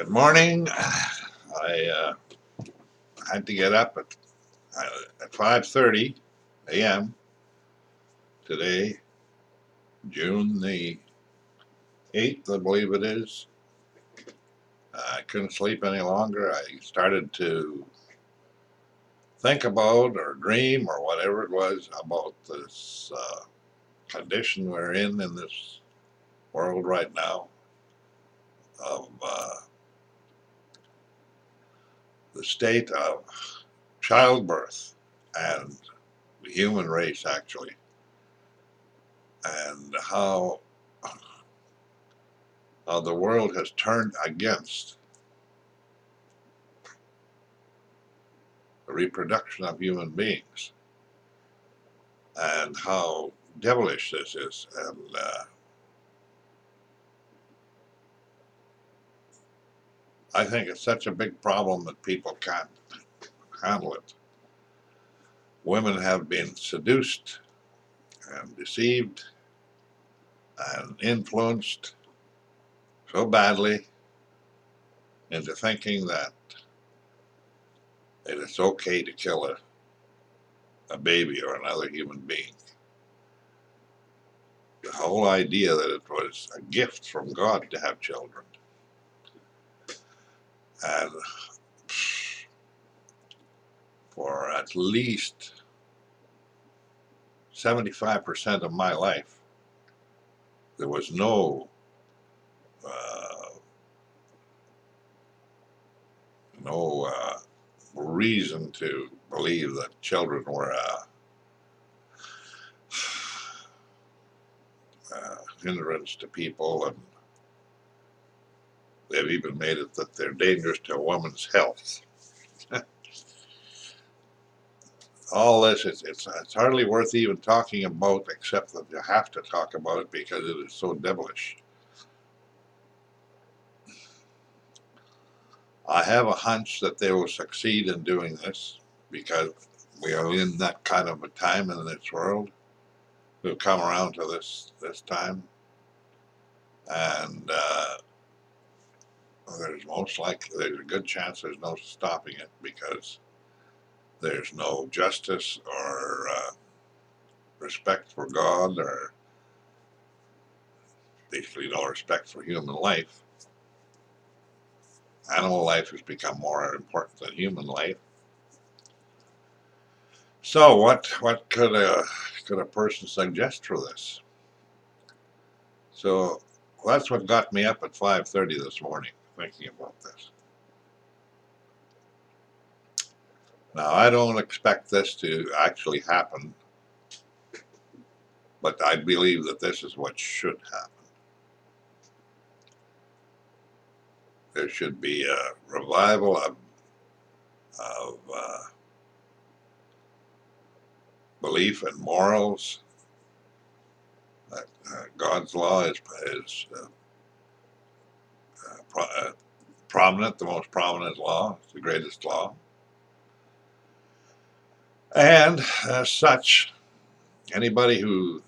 Good morning. I had to get up at 5:30 a.m. today, June the 8th, I believe it is. I couldn't sleep any longer. I started to think about or dream or whatever it was about this condition we're in this world right now of the state of childbirth and the human race, actually, and how the world has turned against the reproduction of human beings, and how devilish this is. And I think it's such a big problem that people can't handle it. Women have been seduced and deceived and influenced so badly into thinking that it is okay to kill a baby or another human being. The whole idea that it was a gift from God to have children. And for at least 75% of my life, there was uh, no reason to believe that children were a hindrance to people, and they've even made it that they're dangerous to a woman's health. All this, it's hardly worth even talking about, except that you have to talk about it because it is so devilish. I have a hunch that they will succeed in doing this because we are in that kind of a time in this world. We've come around to this time, and there's a good chance there's no stopping it because there's no justice or respect for God, or basically no respect for human life. Animal life has become more important than human life. So what could a person suggest for this? So that's what got me up at 5:30 this morning, thinking about this. Now I don't expect this to actually happen, but I believe that this is what should happen. There should be a revival of belief in morals. That God's law is prominent, the most prominent law, it's the greatest law. And as such, anybody who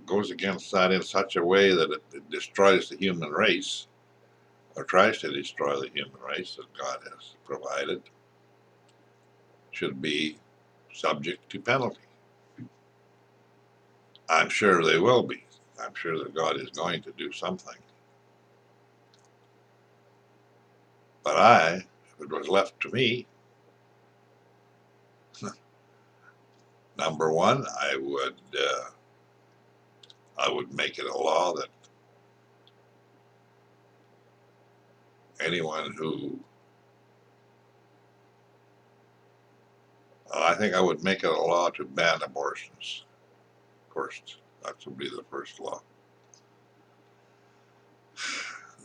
goes against that in such a way that it destroys the human race, or tries to destroy the human race that God has provided, should be subject to penalty. I'm sure they will be. I'm sure that God is going to do something. But if it was left to me, number one, I would make it a law that anyone who I think I would make it a law to ban abortions. First, that would be the first law.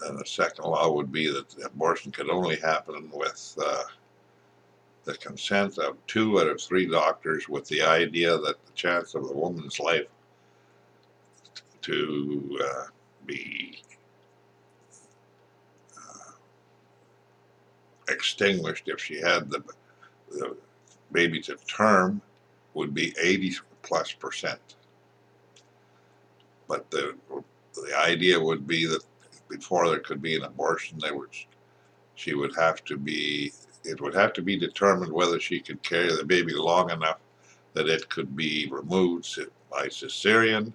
Then the second law would be that abortion could only happen with the consent of 2 out of 3 doctors, with the idea that the chance of the woman's life to be uh, extinguished if she had the baby to term would be 80+%. But the idea would be that before there could be an abortion, she would have to be, it would have to be determined whether she could carry the baby long enough that it could be removed by cesarean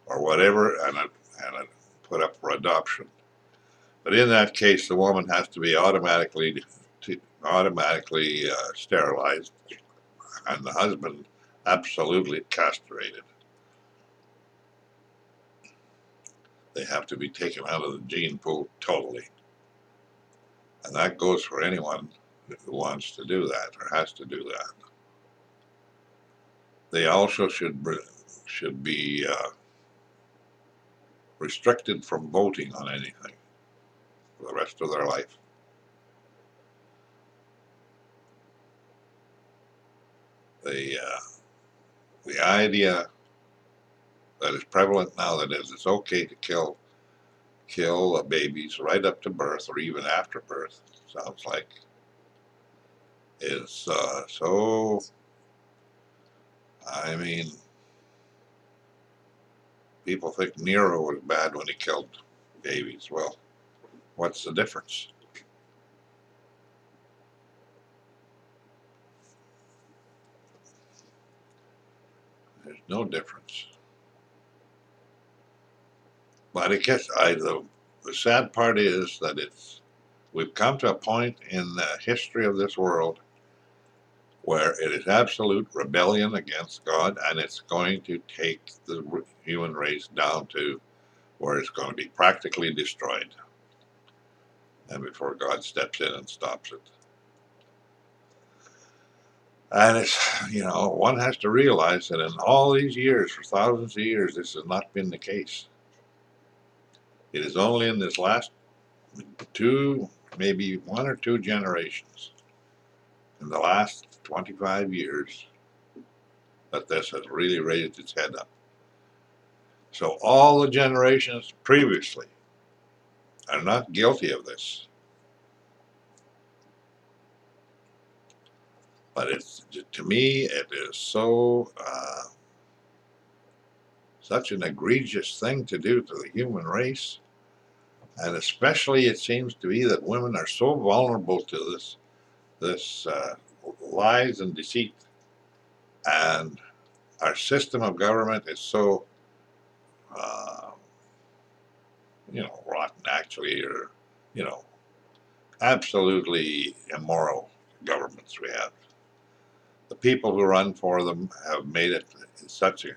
or whatever, and put up for adoption. But in that case, the woman has to be automatically sterilized, and the husband absolutely castrated. They have to be taken out of the gene pool totally, and that goes for anyone who wants to do that or has to do that. They also should be restricted from voting on anything for the rest of their life. The idea that is prevalent now that it's okay to kill babies right up to birth or even after birth, sounds like, is so. I mean, people think Nero was bad when he killed babies. Well, what's the difference? There's no difference. But I guess the sad part is that we've come to a point in the history of this world where it is absolute rebellion against God, and it's going to take the human race down to where it's going to be practically destroyed, and before God steps in and stops it. And one has to realize that in all these years, for thousands of years, this has not been the case. It is only in this last two, maybe one or two generations, in the last 25 years, that this has really raised its head up. So all the generations previously are not guilty of this. But to me, it is such an egregious thing to do to the human race. And especially it seems to be that women are so vulnerable to this lies and deceit. And our system of government is so, rotten actually, or, absolutely immoral governments we have. The people who run for them have made it such a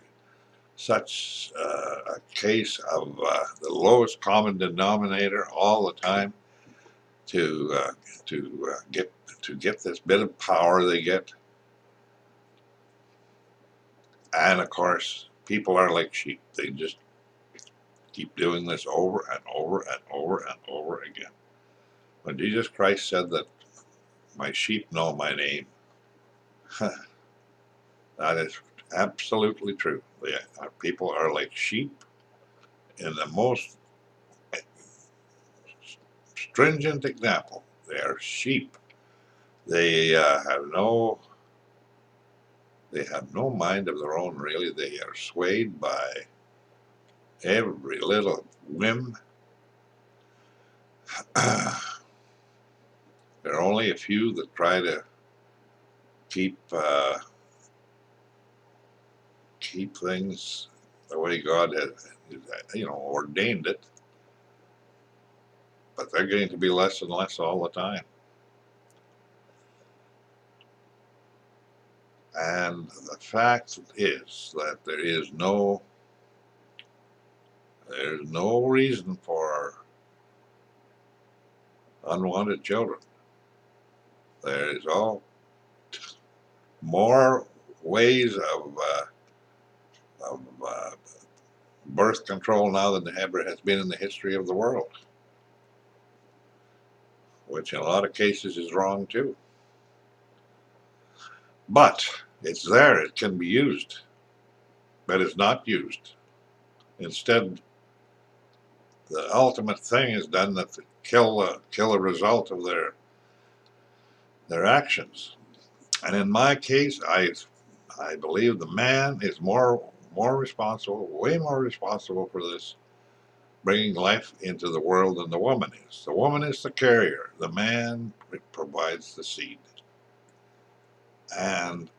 case of the lowest common denominator all the time to get this bit of power they get. And of course, people are like sheep. They just keep doing this over and over and over and over again. When Jesus Christ said that my sheep know my name, that is absolutely true. Our people are like sheep in the most stringent example. They are sheep. They have no mind of their own, really. They are swayed by every little whim. There are only a few that try to keep things the way God has, ordained it, but they're getting to be less and less all the time. And the fact is that there's no reason for unwanted children. There's all more ways of birth control now than there ever has been in the history of the world, which in a lot of cases is wrong too. But it's there, it can be used, but it's not used. Instead, the ultimate thing is done that to kill the result of their actions. And in my case, I believe the man is more responsible, way more responsible for this bringing life into the world than the woman is. The woman is the carrier. The man provides the seed. And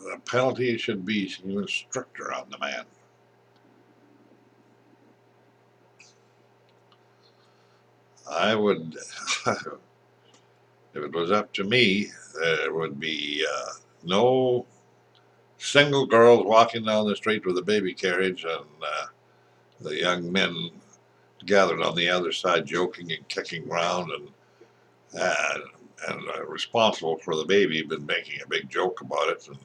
the penalty should be even stricter on the man. I would, if it was up to me, there would be no single girls walking down the street with a baby carriage and the young men gathered on the other side joking and kicking around uh, and responsible for the baby, been making a big joke about it and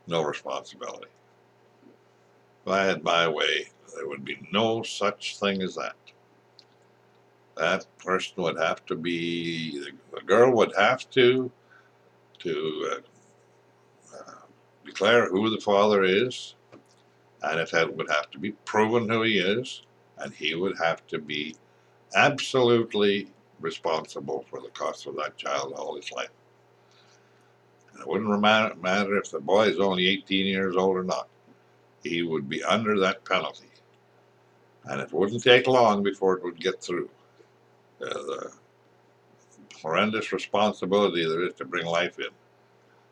no responsibility. If I had my way, there would be no such thing as that. That person would have to be, the girl would have to declare who the father is, and it would have to be proven who he is, and he would have to be absolutely responsible for the cost of that child all his life. And it wouldn't matter if the boy is only 18 years old or not. He would be under that penalty. And it wouldn't take long before it would get through. The horrendous responsibility there is to bring life in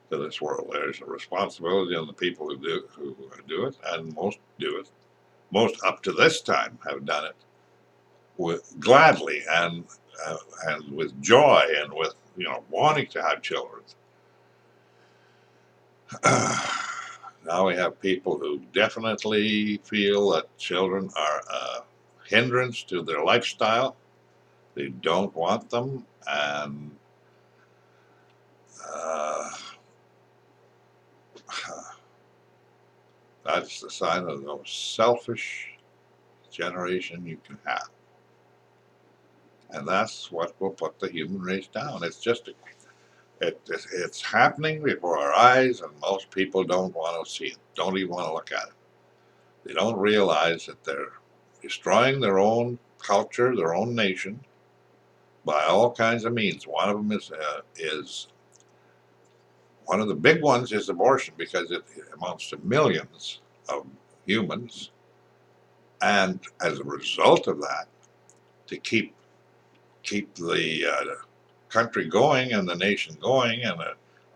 to this world. There's a responsibility on the people who do it, and most do it. Most up to this time have done it with gladly and with joy and with wanting to have children. Now we have people who definitely feel that children are a hindrance to their lifestyle. They don't want them, and that's the sign of the most selfish generation you can have. And that's what will put the human race down. It's just it's happening before our eyes, and most people don't want to see it, don't even want to look at it. They don't realize that they're destroying their own culture, their own nation, by all kinds of means. One of them is one of the big ones is abortion, because it amounts to millions of humans, and as a result of that, to keep the country going and the nation going and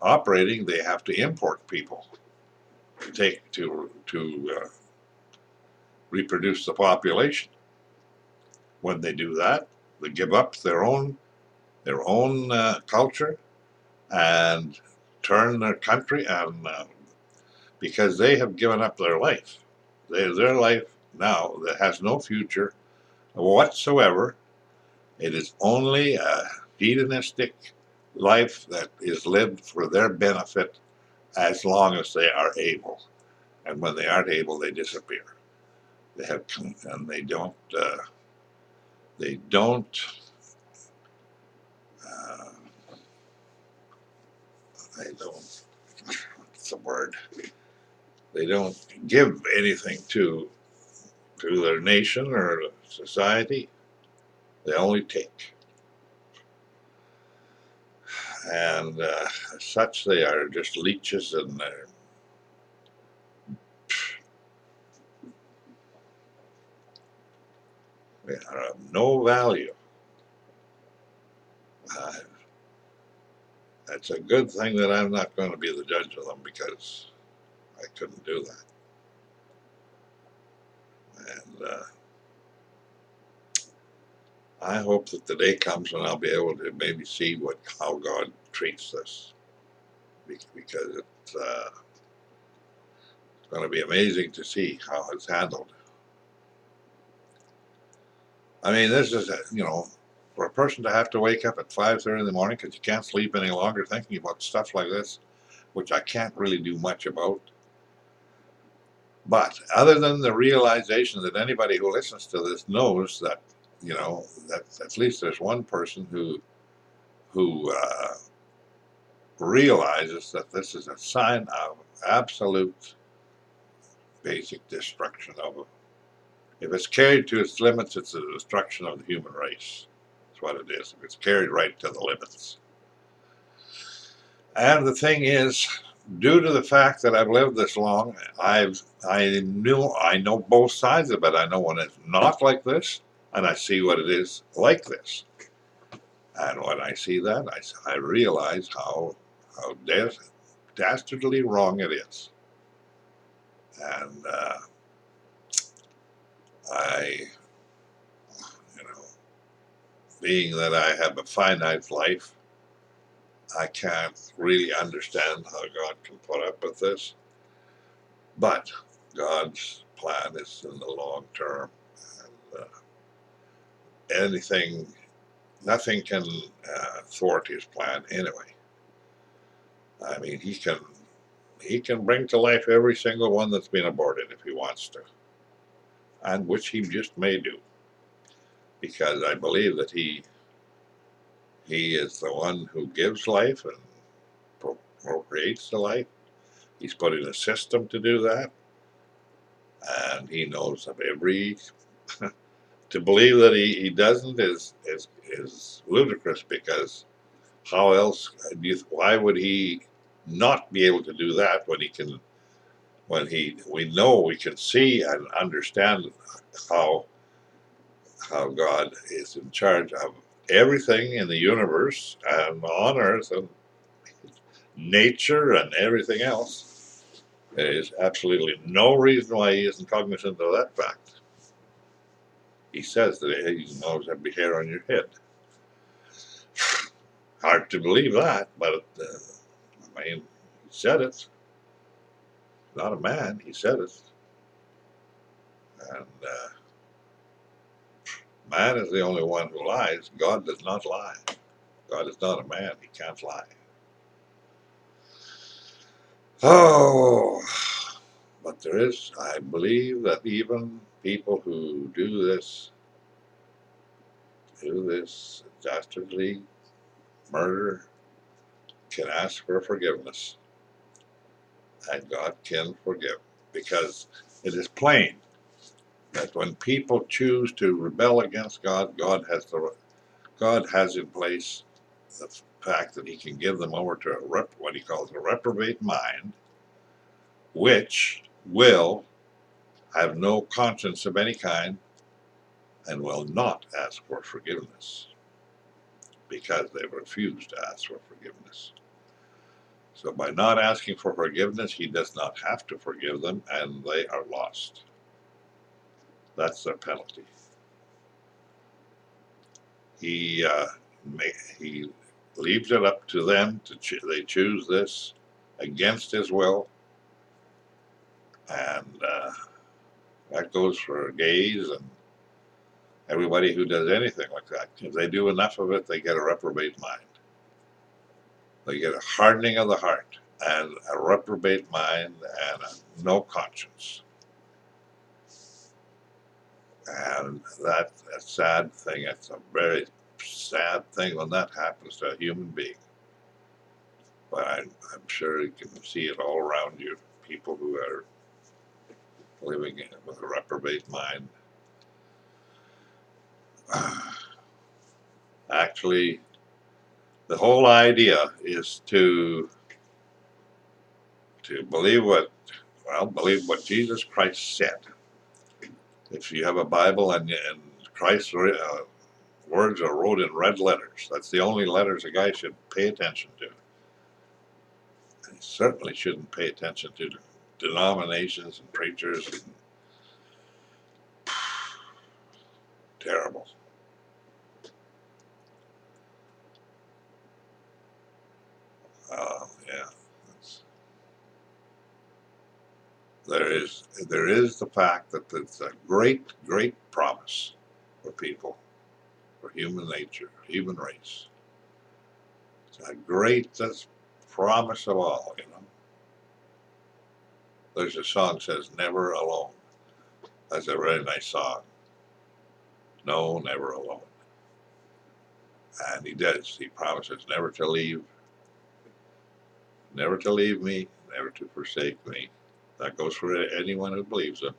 operating, they have to import people to reproduce the population. When they do that, they give up their own culture and turn their country, and because they have given up their life, their life now that has no future whatsoever. It is only a hedonistic life that is lived for their benefit as long as they are able, and when they aren't able, they disappear. They have, and they don't. They don't. They don't. What's the word? They don't give anything to their nation or society. They only take, and as such, they are just leeches, and they are of no value. Uh, It's a good thing that I'm not going to be the judge of them, because I couldn't do that. And I hope that the day comes when I'll be able to maybe see how God treats this, because it's going to be amazing to see how it's handled. I mean, this is for a person to have to wake up at 5:30 in the morning because you can't sleep any longer thinking about stuff like this, which I can't really do much about. But other than the realization that anybody who listens to this knows that, that at least there's one person who realizes that this is a sign of absolute basic destruction of. If it's carried to its limits, it's the destruction of the human race. That's what it is. If it's carried right to the limits. And the thing is, due to the fact that I've lived this long, I know both sides of it. I know when it's not like this, and I see what it is like this. And when I see that, I realize how dastardly wrong it is. And I, you know, being that I have a finite life, I can't really understand how God can put up with this. But God's plan is in the long term. And anything, nothing can thwart his plan anyway. I mean, he can bring to life every single one that's been aborted if he wants to, and which he just may do, because I believe that he is the one who gives life and procreates the life. He's put in a system to do that, and he knows of every. To believe that he doesn't is ludicrous, because how else do you, why would he not be able to do that when he can, when we know, we can see and understand how God is in charge of everything in the universe and on earth and nature and everything else. There is absolutely no reason why he isn't cognizant of that fact. He says that he knows every hair on your head. Hard to believe that, but I mean, he said it. Not a man, he said it. And man is the only one who lies. God does not lie. God is not a man, he can't lie. Oh, but there is, I believe that even people who do this dastardly murder, can ask for forgiveness, and God can forgive, because it is plain that when people choose to rebel against God, God has in place the fact that He can give them over to what He calls a reprobate mind, which will have no conscience of any kind and will not ask for forgiveness because they refuse to ask for forgiveness. So by not asking for forgiveness, he does not have to forgive them, and they are lost. That's their penalty. He he leaves it up to them to they choose this against his will, and that goes for gays and everybody who does anything like that. If they do enough of it, they get a reprobate mind. They get a hardening of the heart and a reprobate mind and no conscience. And that's a sad thing. It's a very sad thing when that happens to a human being. But I'm sure you can see it all around you. People who are living with a reprobate mind. Actually, the whole idea is to believe what Jesus Christ said. If you have a Bible and Christ's words are wrote in red letters, that's the only letters a guy should pay attention to. He certainly shouldn't pay attention to denominations and preachers. And terrible. Yeah. There is the fact that it's a great, great promise for people, for human nature, human race. It's a greatest promise of all, you know. There's a song that says "Never Alone." That's a very nice song. No, never alone. And he does. He promises never to leave me, never to forsake me. That goes for anyone who believes him.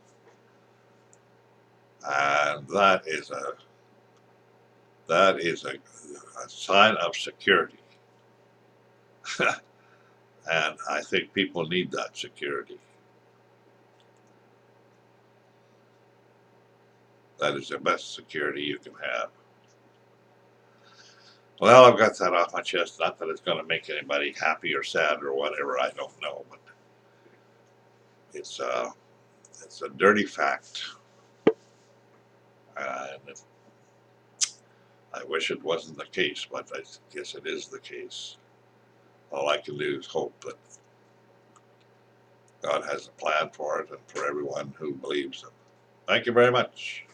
And that is a sign of security. And I think people need that security. That is the best security you can have. Well, I've got that off my chest. Not that it's going to make anybody happy or sad or whatever. I don't know, but it's a dirty fact, and I wish it wasn't the case, but I guess it is the case. All I can do is hope that God has a plan for it and for everyone who believes Him. Thank you very much.